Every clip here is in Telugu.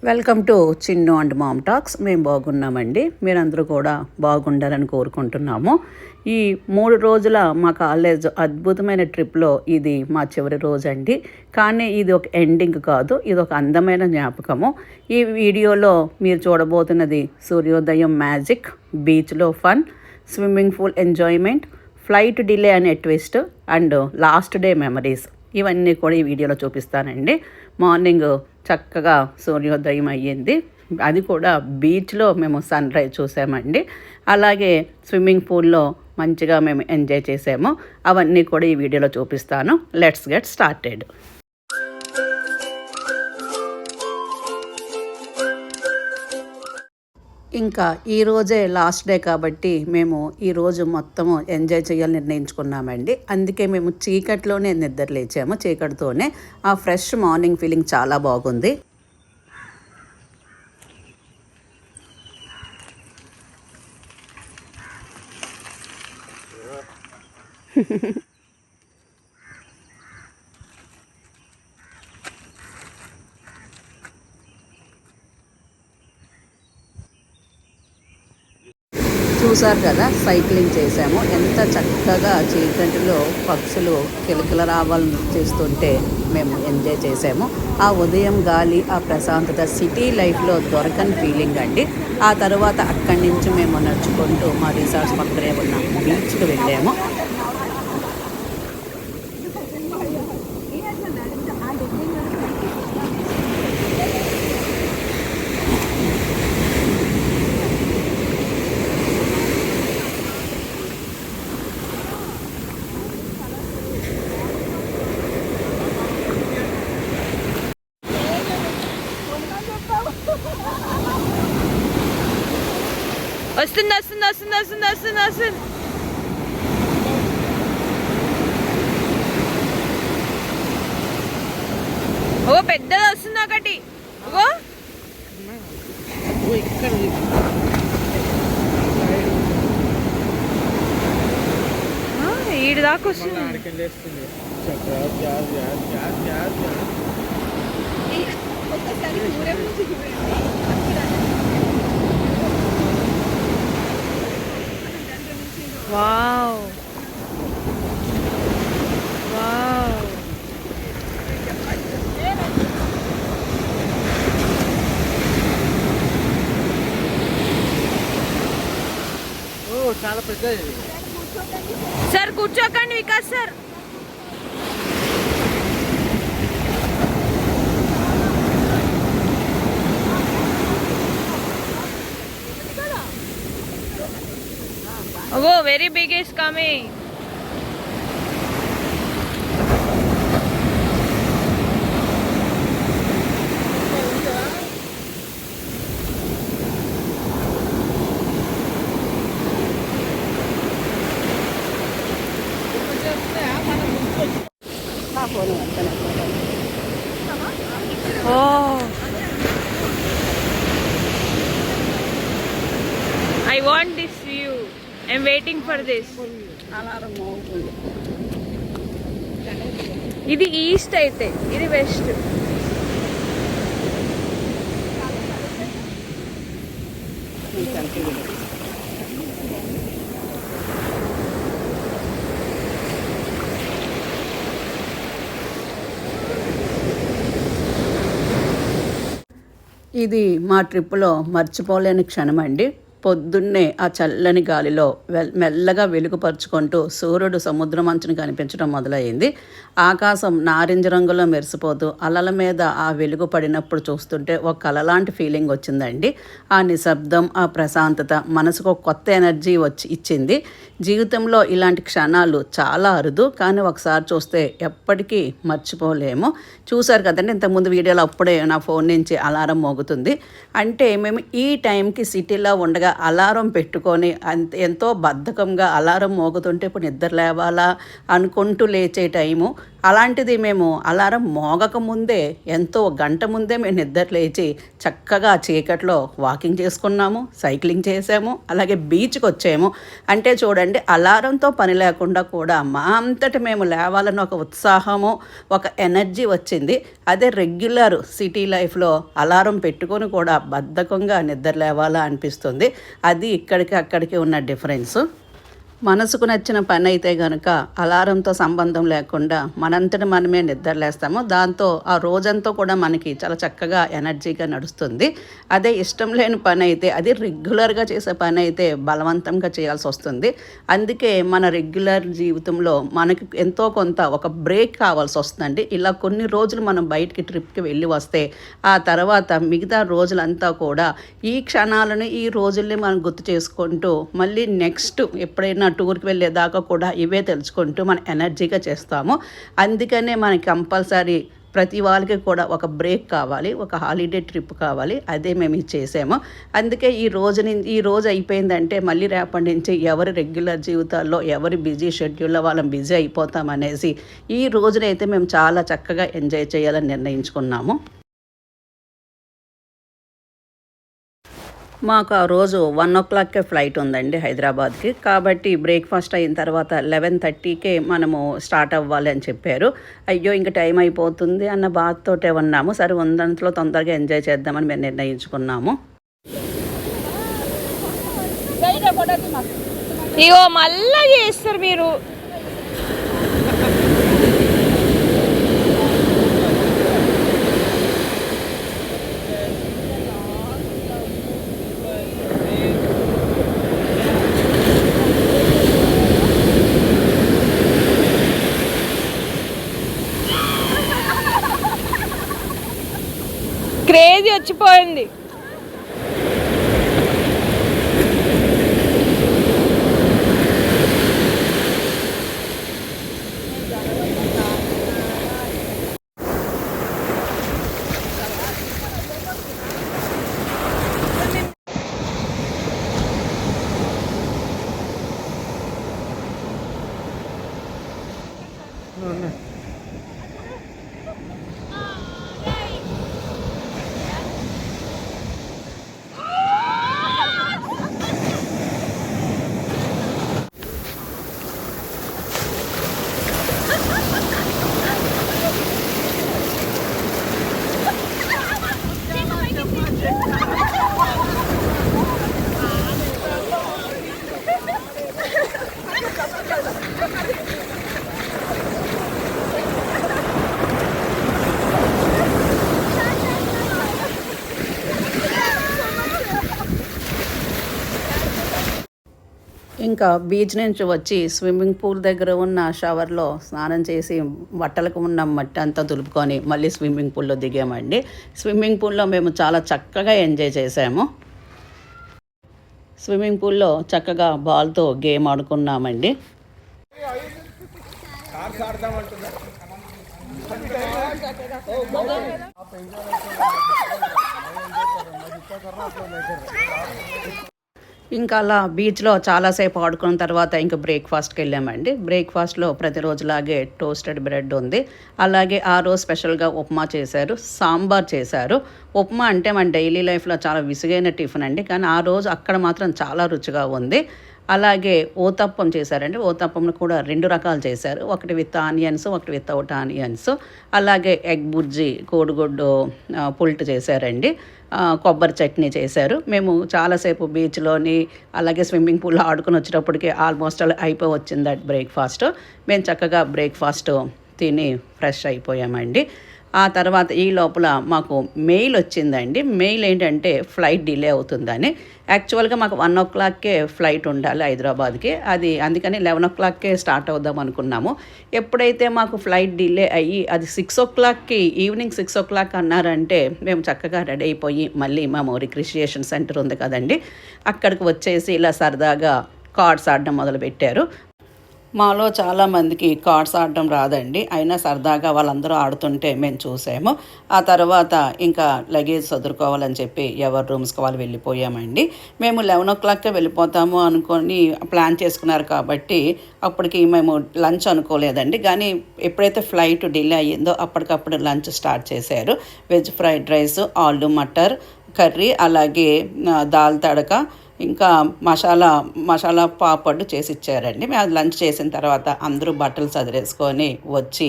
Welcome to Chinnu and mom talks. మేము బాగున్నామండి, మీరందరూ కూడా బాగుండాలని కోరుకుంటున్నాము. ఈ 3 రోజుల మా కాలేజ్ అద్భుతమైన ట్రిప్లో ఇది మా చివరి రోజు అండి. కానీ ఇది ఒక ఎండింగ్ కాదు, ఇది ఒక అందమైన జ్ఞాపకము. ఈ వీడియోలో మీరు చూడబోతున్నది సూర్యోదయం మ్యాజిక్, బీచ్లో fun, swimming pool enjoyment, flight delay అనే twist and last day memories. ఇవన్నీ కూడా ఈ వీడియోలో చూపిస్తానండి. మార్నింగ్ చక్కగా సూర్యోదయం అయ్యింది, అది కూడా బీచ్లో మేము సన్ రైజ్ చూసామండి. అలాగే స్విమ్మింగ్ పూల్లో మంచిగా మేము ఎంజాయ్ చేసాము. అవన్నీ కూడా ఈ వీడియోలో చూపిస్తాను. Let's get started. ఇంకా ఈరోజే లాస్ట్ డే కాబట్టి మేము ఈరోజు మొత్తము ఎంజాయ్ చేయాలని నిర్ణయించుకున్నామండి. అందుకే మేము చీకట్లోనే నిద్ర లేచాము. చీకటితోనే ఆ ఫ్రెష్ మార్నింగ్ ఫీలింగ్ చాలా బాగుంది. చూసారు కదా, సైక్లింగ్ చేసాము. ఎంత చక్కగా చీకటిలో పక్షులు కిలకిల రావాలని చేస్తుంటే మేము ఎంజాయ్ చేసాము. ఆ ఉదయం గాలి, ఆ ప్రశాంతత సిటీ లైఫ్లో దొరకని ఫీలింగ్ అండి. ఆ తర్వాత అక్కడి నుంచి మేము నడుచుకుంటూ మా రిసార్ట్స్ పక్కనే ఉన్న బీచ్కి వెళ్ళాము. వస్తుంది. ఓ పెద్దది వస్తుంది ఒకటి. ఓ ఈడు దాకా వస్తుంది. వావ్ వావ్, చాలా పెద్దది. సార్ కూర్చోకండి Vikas sir. Oh, very big is coming. Oh, I want this view. I'm waiting for this. ఇది ఈస్ట్ అయితే ఇది వెస్ట్. ఇది మా ట్రిప్లో మర్చిపోలేని క్షణం అండి. పొద్దున్నే ఆ చల్లని గాలిలో మెల్లగా వెలుగుపరుచుకుంటూ సూర్యుడు సముద్రం అంచున కనిపించడం మొదలైంది. ఆకాశం నారింజ రంగులో మెరిసిపోతూ అలల మీద ఆ వెలుగు పడినప్పుడు చూస్తుంటే ఒక కలలాంటి ఫీలింగ్ వచ్చిందండి. ఆ నిశ్శబ్దం, ఆ ప్రశాంతత మనసుకు ఒక కొత్త ఎనర్జీ ఇచ్చింది. జీవితంలో ఇలాంటి క్షణాలు చాలా అరుదు, కానీ ఒకసారి చూస్తే ఎప్పటికీ మర్చిపోలేము. చూసారు కదండి, ఇంతకుముందు వీడియోలో అప్పుడే నా ఫోన్ నుంచి అలారం మోగుతుంది. అంటే మేము ఈ టైంకి సిటీలో ఉండగా అలారం పెట్టుకొని ఎంతో బద్ధకంగా అలారం మోగుతుంటే ఇప్పుడు నిద్ర లేవాలా అనుకుంటూ లేచే టైము. అలాంటిది మేము అలారం మోగక ముందే ఎంతో గంట ముందే మేము నిద్ర లేచి చక్కగా చీకట్లో వాకింగ్ చేసుకున్నాము, సైక్లింగ్ చేసాము, అలాగే బీచ్కి వచ్చాము. అంటే చూడండి, అలారంతో పని లేకుండా కూడా మా అంతటి మేము లేవాలని ఒక ఉత్సాహము, ఒక ఎనర్జీ వచ్చింది. అదే రెగ్యులర్ సిటీ లైఫ్లో అలారం పెట్టుకొని కూడా బద్ధకంగా నిద్ర లేవాలా అనిపిస్తుంది. అది ఇక్కడికి అక్కడికి ఉన్న డిఫరెన్స్. మనసుకు నచ్చిన పని అయితే కనుక అలారంతో సంబంధం లేకుండా మనంతటి మనమే నిద్రలేస్తాము. దాంతో ఆ రోజంతా కూడా మనకి చాలా చక్కగా ఎనర్జీగా నడుస్తుంది. అదే ఇష్టం లేని పని అయితే, అది రెగ్యులర్గా చేసే పని అయితే బలవంతంగా చేయాల్సి వస్తుంది. అందుకే మన రెగ్యులర్ జీవితంలో మనకి ఎంతో కొంత ఒక బ్రేక్ కావాల్సి వస్తుందండి. ఇలా కొన్ని రోజులు మనం బయటికి ట్రిప్కి వెళ్ళి వస్తే ఆ తర్వాత మిగతా రోజులంతా కూడా ఈ క్షణాలను, ఈ రోజుల్ని మనం గుర్తు చేసుకుంటూ మళ్ళీ నెక్స్ట్ ఎప్పుడైనా టూర్కి వెళ్ళేదాకా కూడా ఇవే తెలుసుకుంటూ మనం ఎనర్జీగా చేస్తాము. అందుకనే మనకి కంపల్సరీ ప్రతి వాళ్ళకి కూడా ఒక బ్రేక్ కావాలి, ఒక హాలిడే ట్రిప్ కావాలి. అదే మేము చేసాము. అందుకే ఈ రోజు అయిపోయిందంటే మళ్ళీ రేపటి నుంచి ఎవరి రెగ్యులర్ జీవితాల్లో, ఎవరి బిజీ షెడ్యూల్లో వాళ్ళం బిజీ అయిపోతామనేసి ఈ రోజునైతే మేము చాలా చక్కగా ఎంజాయ్ చేయాలని నిర్ణయించుకున్నాము. మాకు ఆ రోజు 1 ఫ్లైట్ ఉందండి హైదరాబాద్కి. కాబట్టి బ్రేక్ఫాస్ట్ అయిన తర్వాత 11:30కే మనము స్టార్ట్ అవ్వాలి అని చెప్పారు. అయ్యో ఇంక టైం అయిపోతుంది అన్న బాధతోటే ఉన్నాము. సరే ఉందంతలో తొందరగా ఎంజాయ్ చేద్దామని మేము నిర్ణయించుకున్నాము. ఇగో మళ్ళా చేస్తారు మీరు. క్రేజీ వచ్చిపోయింది. ఇంకా బీచ్ నుంచి వచ్చి స్విమ్మింగ్ పూల్ దగ్గర ఉన్న షవర్లో స్నానం చేసి బట్టలకు ఉన్న మట్టి అంతా దులుపుకొని మళ్ళీ స్విమ్మింగ్ పూల్లో దిగామండి. స్విమ్మింగ్ పూల్లో మేము చాలా చక్కగా ఎంజాయ్ చేసాము. స్విమ్మింగ్ పూల్లో చక్కగా బాల్తో గేమ్ ఆడుకున్నామండి. ఇంకా అలా బీచ్లో చాలాసేపు ఆడుకున్న తర్వాత ఇంకా బ్రేక్ఫాస్ట్కి వెళ్ళామండి. బ్రేక్ఫాస్ట్లో ప్రతిరోజులాగే టోస్టెడ్ బ్రెడ్ ఉంది. అలాగే ఆ రోజు స్పెషల్గా ఉప్మా చేశారు, సాంబార్ చేశారు. ఉప్మా అంటే మన డైలీ లైఫ్లో చాలా విసుగైన టిఫిన్ అండి, కానీ ఆ రోజు అక్కడ మాత్రం చాలా రుచిగా ఉంది. అలాగే ఊతప్పం చేశారండి. ఊతప్పంను కూడా 2 రకాలు చేశారు, ఒకటి విత్ ఆనియన్స్, ఒకటి వితౌట్ ఆనియన్స్. అలాగే ఎగ్ బుర్జీ, కోడిగుడ్డు పుల్ట్ చేశారండి. కొబ్బరి చట్నీ చేశారు. మేము చాలాసేపు బీచ్లోని అలాగే స్విమ్మింగ్ పూల్లో ఆడుకుని వచ్చేటప్పటికి ఆల్మోస్ట్ అలా అయిపోయి వచ్చింది దట్ బ్రేక్ఫాస్ట్. మేము చక్కగా బ్రేక్ఫాస్ట్ తిని ఫ్రెష్ అయిపోయామండి. ఆ తర్వాత ఈ లోపల మాకు మెయిల్ వచ్చిందండి. మెయిల్ ఏంటంటే ఫ్లైట్ డిలే అవుతుందని. యాక్చువల్గా మాకు 1 ఫ్లైట్ ఉండాలి హైదరాబాద్కి. అది అందుకని 11 స్టార్ట్ అవుదాం అనుకున్నాము. ఎప్పుడైతే మాకు ఫ్లైట్ డిలే అయ్యి అది 6 ఈవినింగ్ 6 అన్నారంటే మేము చక్కగా రెడీ అయిపోయి మళ్ళీ మేము రిక్రిషియేషన్ సెంటర్ ఉంది కదండి, అక్కడికి వచ్చేసి ఇలా సరదాగా కార్డ్స్ ఆడడం మొదలుపెట్టారు. మాలో చాలామందికి కార్డ్స్ ఆడడం రాదండి. అయినా సరదాగా వాళ్ళందరూ ఆడుతుంటే మేము చూసాము. ఆ తర్వాత ఇంకా లగేజ్ సదురుకోవాలని చెప్పి ఎవరి రూమ్స్కి వాళ్ళు వెళ్ళిపోయామండి. మేము 11:00కే వెళ్ళిపోతాము అనుకొని ప్లాన్ చేసుకున్నారు కాబట్టి అప్పటికి మేము లంచ్ అనుకోలేదండి. కానీ ఎప్పుడైతే ఫ్లైట్ డిలే అయ్యిందో అప్పటికప్పుడు లంచ్ స్టార్ట్ చేశారు. వెజ్ ఫ్రైడ్ రైస్, ఆలు మటర్ కర్రీ, అలాగే దాల్ తడక, ఇంకా మసాలా పాపడ్ చేసి ఇచ్చారండి. మేము అది లంచ్ చేసిన తర్వాత అందరూ బట్టలు సదిరేసుకొని వచ్చి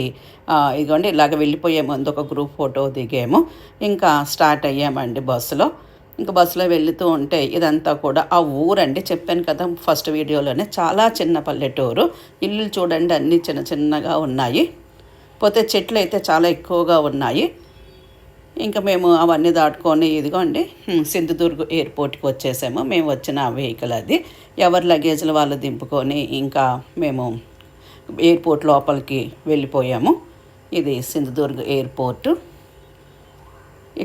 ఇదిగోండి ఇలాగ వెళ్ళిపోయే ముందు ఒక గ్రూప్ ఫోటో దిగాము. ఇంకా స్టార్ట్ అయ్యామండి బస్సులో. ఇంకా బస్సులో వెళుతూ ఉంటే ఇదంతా కూడా ఆ ఊరండి. చెప్పాను కదా ఫస్ట్ వీడియోలోనే, చాలా చిన్న పల్లెటూరు. ఇల్లు చూడండి అన్నీ చిన్న చిన్నగా ఉన్నాయి. పోతే చెట్లు అయితే చాలా ఎక్కువగా ఉన్నాయి. ఇంకా మేము అవన్నీ దాటుకొని ఇదిగోండి సింధుదుర్గ్ ఎయిర్పోర్ట్కి వచ్చేసాము. మేము వచ్చిన వెహికల్ అది. ఎవరి లగేజ్లు వాళ్ళు దింపుకొని ఇంకా మేము ఎయిర్పోర్ట్ లోపలికి వెళ్ళిపోయాము. ఇది సింధుదుర్గ్ ఎయిర్పోర్టు.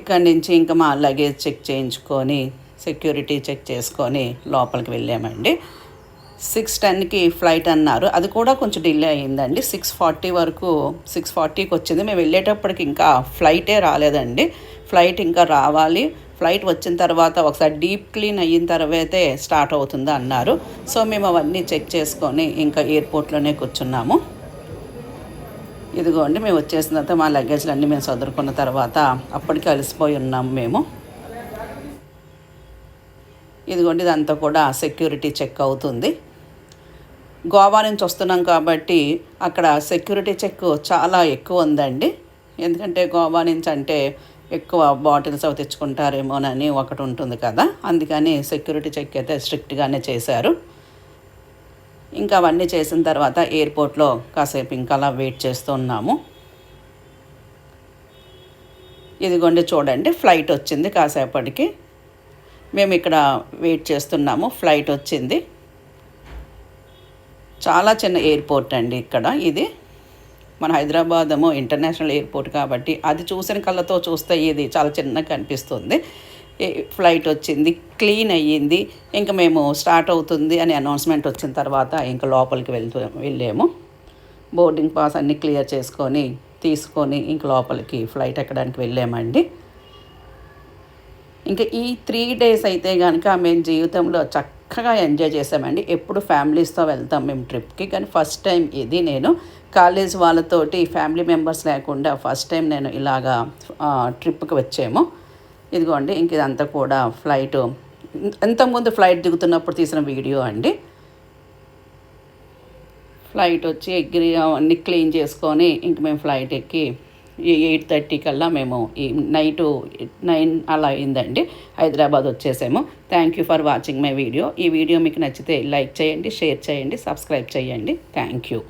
ఇక్కడి నుంచి ఇంకా మా లగేజ్ చెక్ చేయించుకొని సెక్యూరిటీ చెక్ చేసుకొని లోపలికి వెళ్ళామండి. 6:10కి ఫ్లైట్ అన్నారు. అది కూడా కొంచెం డిలే అయ్యిందండి. 6:40కి వచ్చింది. మేము వెళ్ళేటప్పటికి ఇంకా ఫ్లైటే రాలేదండి. ఫ్లైట్ ఇంకా రావాలి. ఫ్లైట్ వచ్చిన తర్వాత ఒకసారి డీప్ క్లీన్ అయిన తర్వాతే స్టార్ట్ అవుతుంది అన్నారు. సో మేము అవన్నీ చెక్ చేసుకొని ఇంకా ఎయిర్పోర్ట్లోనే కూర్చున్నాము. ఇదిగోండి మేము వచ్చేసిన తర్వాత మా లగేజ్లు అన్నీ మేము సదురుకున్న తర్వాత అప్పటికి అలసిపోయి ఉన్నాము మేము. ఇదిగోండి ఇదంతా కూడా సెక్యూరిటీ చెక్ అవుతుంది. గోవా నుంచి వస్తున్నాం కాబట్టి అక్కడ సెక్యూరిటీ చెక్ చాలా ఎక్కువ ఉందండి. ఎందుకంటే గోవా నుంచి అంటే ఎక్కువ బాటిల్స్ అవి తెచ్చుకుంటారేమోనని ఒకటి ఉంటుంది కదా, అందుకని సెక్యూరిటీ చెక్ అయితే స్ట్రిక్ట్గానే చేశారు. ఇంకా అవన్నీ చేసిన తర్వాత ఎయిర్పోర్ట్లో కాసేపు ఇంకా అలా వెయిట్ చేస్తూ ఉన్నాము. ఇదిగోండి చూడండి ఫ్లైట్ వచ్చింది. కాసేపటికి మేము ఇక్కడ వెయిట్ చేస్తున్నాము. ఫ్లైట్ వచ్చింది. చాలా చిన్న ఎయిర్పోర్ట్ అండి ఇక్కడ. ఇది మన హైదరాబాద్ ఇంటర్నేషనల్ ఎయిర్పోర్ట్ కాబట్టి అది చూసిన కళ్ళతో చూస్తే ఇది చాలా చిన్నగా కనిపిస్తుంది. ఫ్లైట్ వచ్చింది, క్లీన్ అయ్యింది. ఇంకా మేము స్టార్ట్ అవుతుంది అని అనౌన్స్మెంట్ వచ్చిన తర్వాత ఇంకా లోపలికి వెళ్ళాము. బోర్డింగ్ పాస్ అన్నీ క్లియర్ చేసుకొని తీసుకొని ఇంక లోపలికి ఫ్లైట్ ఎక్కడానికి వెళ్ళామండి. ఇంకా ఈ 3 days అయితే కనుక మేము జీవితంలో చక్కగా ఎంజాయ్ చేసామండి. ఎప్పుడు ఫ్యామిలీస్తో వెళ్తాం మేము ట్రిప్కి, కానీ ఫస్ట్ టైం ఇది నేను కాలేజ్ వాళ్ళతోటి ఫ్యామిలీ మెంబర్స్ లేకుండా ఫస్ట్ టైం నేను ఇలాగా ట్రిప్కి వచ్చాము. ఇదిగోండి ఇంక ఇదంతా కూడా ఫ్లైట్, ఇంతకుముందు ఫ్లైట్ దిగుతున్నప్పుడు తీసిన వీడియో అండి. ఫ్లైట్ వచ్చి ఎగిరి అన్నీ క్లీన్ చేసుకొని ఇంక మేము ఫ్లైట్ ఎక్కి 8:30 కల్లా మేము ఈ నైటు 9 అలా అయిందండి హైదరాబాద్ వచ్చేసాము. Thank you for watching my video. ఈ వీడియో మీకు నచ్చితే లైక్ చేయండి, షేర్ చేయండి, సబ్స్క్రైబ్ చేయండి. Thank you.